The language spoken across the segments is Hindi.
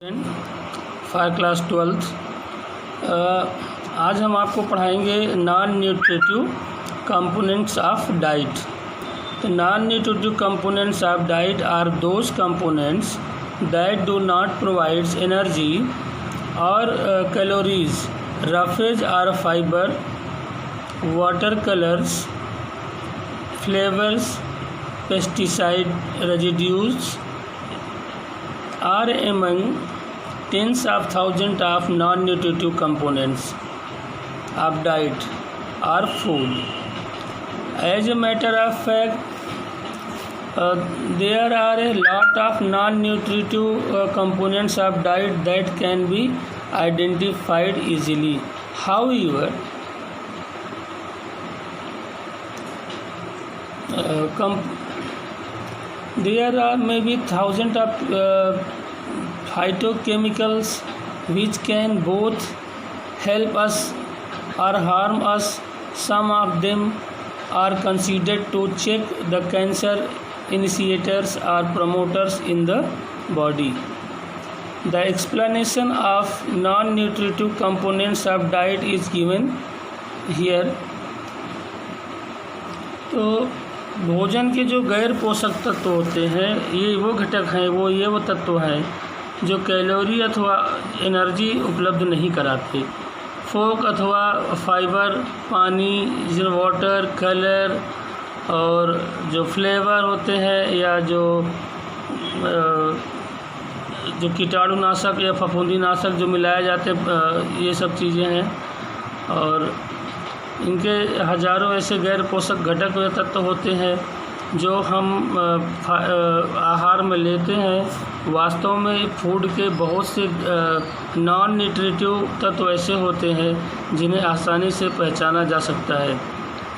For class 12th। आज हम आपको पढ़ाएंगे non nutritive components of diet. तो non nutritive components of diet are those components that do not provides energy और calories. Roughage or fibre, water colours, flavours, pesticide residues are among tens of thousands of non-nutritive components of diet or food. As a matter of fact, there are a lot of non-nutritive components of diet that can be identified easily. However, there are maybe thousands of phytochemicals which can both help us or harm us. Some of them are considered to check the cancer initiators or promoters in the body. The explanation of non-nutritive components of diet is given here. तो भोजन के जो गैर पोषक तत्व होते हैं ये वो घटक हैं, वो तत्व हैं जो कैलोरी अथवा एनर्जी उपलब्ध नहीं कराते। फोक अथवा फाइबर, पानी, वाटर, कलर और जो फ्लेवर होते हैं या जो कीटाणुनाशक या फफूंदीनाशक जो मिलाए जाते ये सब चीज़ें हैं। और इनके हजारों ऐसे गैर पोषक घटक व तत्व होते हैं जो हम आहार में लेते हैं। वास्तव में फूड के बहुत से नॉन न्यूट्रिटिव तत्व ऐसे होते हैं जिन्हें आसानी से पहचाना जा सकता है।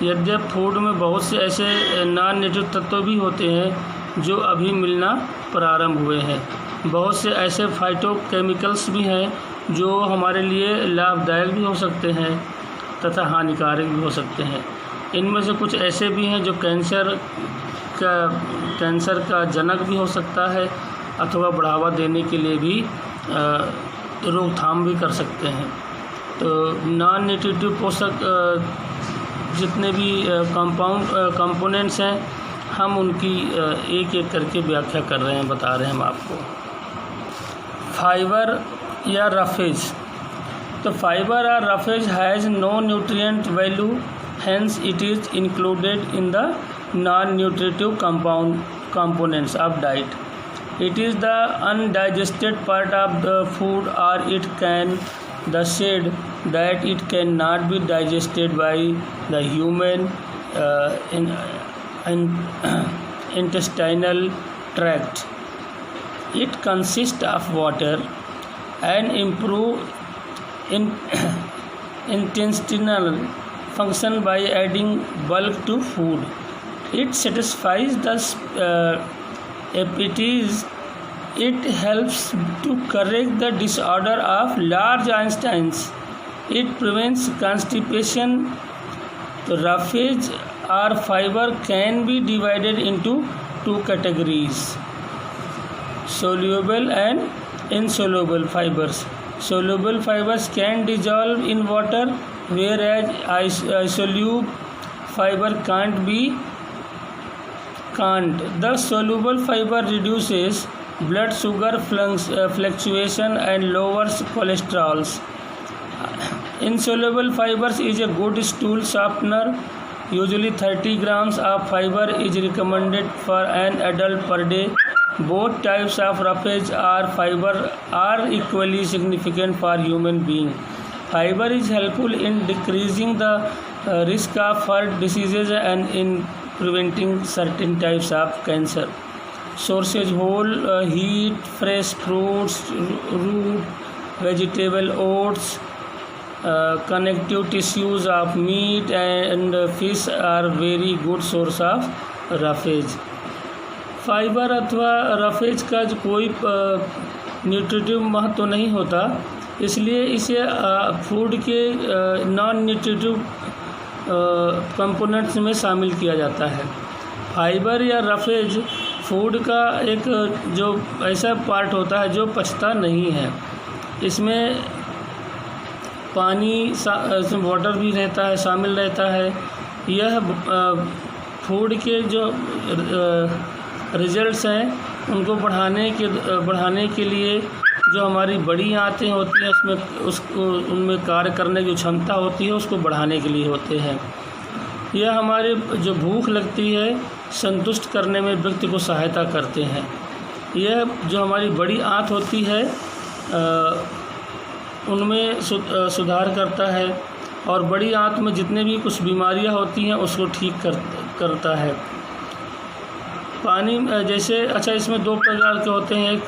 यद्यपि फूड में बहुत से ऐसे नॉन न्यूट्रिटिव तत्व भी होते हैं जो अभी मिलना प्रारंभ हुए हैं। बहुत से ऐसे फाइटोकेमिकल्स भी हैं जो हमारे लिए लाभदायक भी हो सकते हैं तथा हानिकारक भी हो सकते हैं। इनमें से कुछ ऐसे भी हैं जो कैंसर का जनक भी हो सकता है अथवा बढ़ावा देने के लिए भी रोकथाम भी कर सकते हैं। तो नॉन न्यूट्रिटिव पोषक जितने भी कंपोनेंट्स हैं हम उनकी एक एक करके व्याख्या कर रहे हैं, बता रहे हैं हम आपको। फाइबर या रफेज। तो fibre or roughage has no nutrient value, hence it is included in the non-nutritive components of diet. It is the undigested part of the food, or it can the said that it cannot be digested by the human intestinal tract. It consists of water and improve intestinal function by adding bulk to food. It satisfies the appetite. It helps to correct the disorder of large intestines. It prevents constipation. The roughage or fiber can be divided into two categories: soluble and insoluble fibers. Soluble fibers can dissolve in water, whereas insoluble fiber can't. The soluble fiber reduces blood sugar fluctuation and lowers cholesterol. Insoluble fibers is a good stool softener. Usually 30 grams of fiber is recommended for an adult per day. Both types of roughage or fiber are equally significant for human being. Fiber is helpful in decreasing the risk of heart diseases and in preventing certain types of cancer. Sources: whole wheat, fresh fruits, root, vegetable, oats. Connective tissues of meat and fish are very good source of roughage. Fibre अथवा रफेज का जो कोई न्यूट्रिटिव महत्व तो नहीं होता, इसलिए इसे फूड के नॉन न्यूट्रिटिव कंपोनेंट्स में शामिल किया जाता है। फाइबर या रफेज फूड का एक जो ऐसा पार्ट होता है जो पचता नहीं है। इसमें पानी इसमें वाटर भी रहता है, शामिल रहता है। यह फूड के जो रिजल्ट्स हैं उनको बढ़ाने के लिए जो हमारी बड़ी आंतें होती हैं उनमें कार्य करने की क्षमता होती है, उसको बढ़ाने के लिए होते हैं। यह हमारे जो भूख लगती है संतुष्ट करने में व्यक्ति को सहायता करते हैं। यह जो हमारी बड़ी आंत होती है उनमें सुधार करता है और बड़ी आंत में जितने भी कुछ बीमारियां होती हैं उसको ठीक करता है। पानी जैसे इसमें दो प्रकार के होते हैं, एक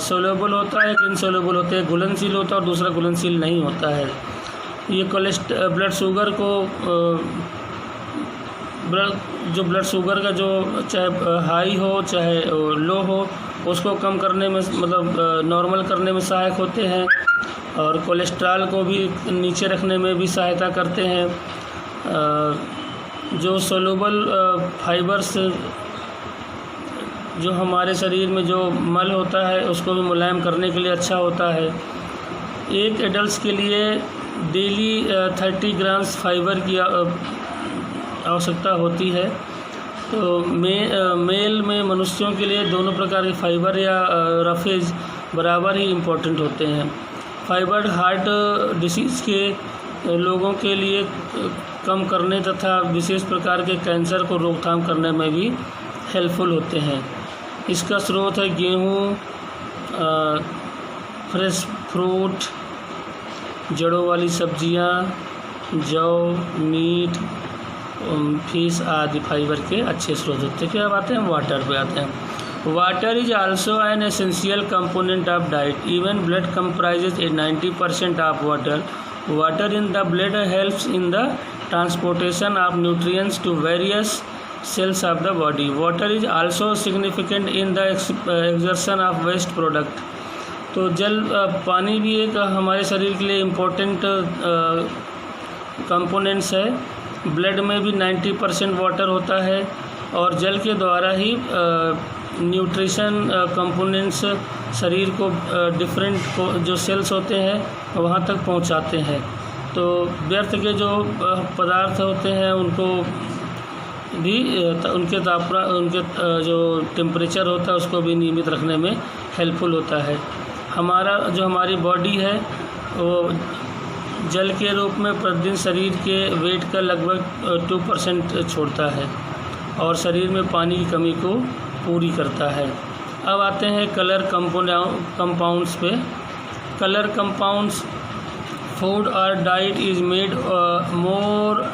सोल्यूबल होता है, एक इनसोल्यूबल होता है। घुलनशील होता है और दूसरा घुलनशील नहीं होता है। ये ब्लड शुगर को ब्लड शुगर का जो चाहे हाई हो चाहे लो हो उसको कम करने में नॉर्मल करने में सहायक होते हैं और कोलेस्ट्रॉल को भी नीचे रखने में भी सहायता करते हैं। जो सोल्यूबल फाइबर्स जो हमारे शरीर में जो मल होता है उसको भी मुलायम करने के लिए अच्छा होता है। एक एडल्ट के लिए डेली 30 ग्राम्स फाइबर की आवश्यकता होती है। तो मेल में मनुष्यों के लिए दोनों प्रकार के फाइबर या रफेज बराबर ही इम्पोर्टेंट होते हैं। फाइबर हार्ट डिसीज़ के लोगों के लिए कम करने तथा विशेष प्रकार के कैंसर को रोकथाम करने में भी हेल्पफुल होते हैं। इसका स्रोत है गेहूँ, फ्रेश फ्रूट, जड़ों वाली सब्जियां, जौ, मीट, फिश आदि फाइबर के अच्छे स्रोत होते हैं। फिर अब आते हैं वाटर पे आते हैं। Water is also an essential component of diet. Even blood comprises 90% of water. Water in the blood helps in the transportation of nutrients to various cells of the body. Water is also significant in the exertion of waste product. तो पानी भी एक हमारे शरीर के लिए इम्पोर्टेंट कंपोनेंट्स है। ब्लड में भी 90% वाटर होता है और जल के द्वारा ही न्यूट्रिशन कंपोनेंट्स शरीर को डिफरेंट जो सेल्स होते हैं वहाँ तक पहुँचाते हैं। तो व्यर्थ के जो पदार्थ होते हैं उनको भी उनके जो टेम्परेचर होता है उसको भी नियमित रखने में हेल्पफुल होता है। हमारी बॉडी है वो जल के रूप में प्रतिदिन शरीर के वेट का लगभग 2% छोड़ता है और शरीर में पानी की कमी को पूरी करता है। अब आते हैं कलर कंपाउंड्स पे। कलर कंपाउंड्स फूड और diet is made more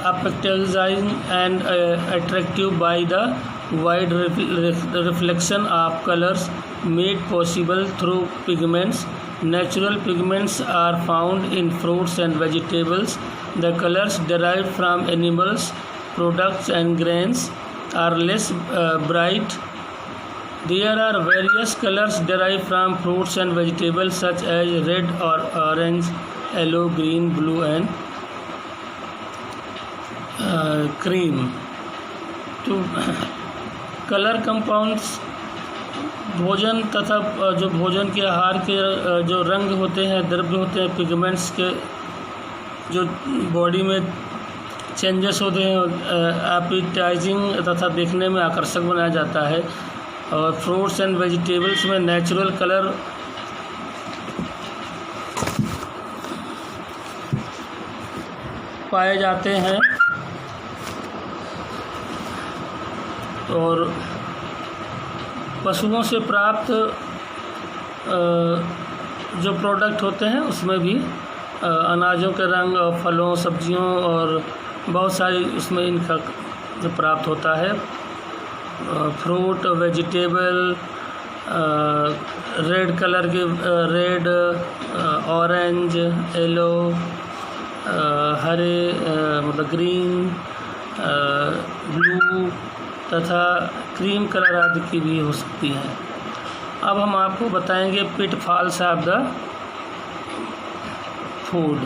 appetizing and attractive by the wide reflection of colors made possible through pigments. Natural pigments are found in fruits and vegetables. The colors derived from animals, products and grains are less bright. There are various colors derived from fruits and vegetables such as red or orange, yellow, green, blue and cream. तो कलर कंपाउंड्स भोजन तथा जो भोजन के आहार के जो रंग होते हैं, द्रव्य होते हैं, पिगमेंट्स के जो बॉडी में चेंजेस होते हैं एपिटाइजिंग तथा देखने में आकर्षक बनाया जाता है। और फ्रूट्स एंड वेजिटेबल्स में नेचुरल कलर पाए जाते हैं और पशुओं से प्राप्त जो प्रोडक्ट होते हैं उसमें भी अनाजों के रंग और फलों, सब्जियों और बहुत सारी उसमें इनका प्राप्त होता है। फ्रूट, वेजिटेबल, रेड कलर के रेड, ऑरेंज, येलो, हरे ग्रीन, ब्लू तथा क्रीम कलर आदि की भी हो सकती है। अब हम आपको बताएंगे पिटफॉल्स ऑफ द फूड।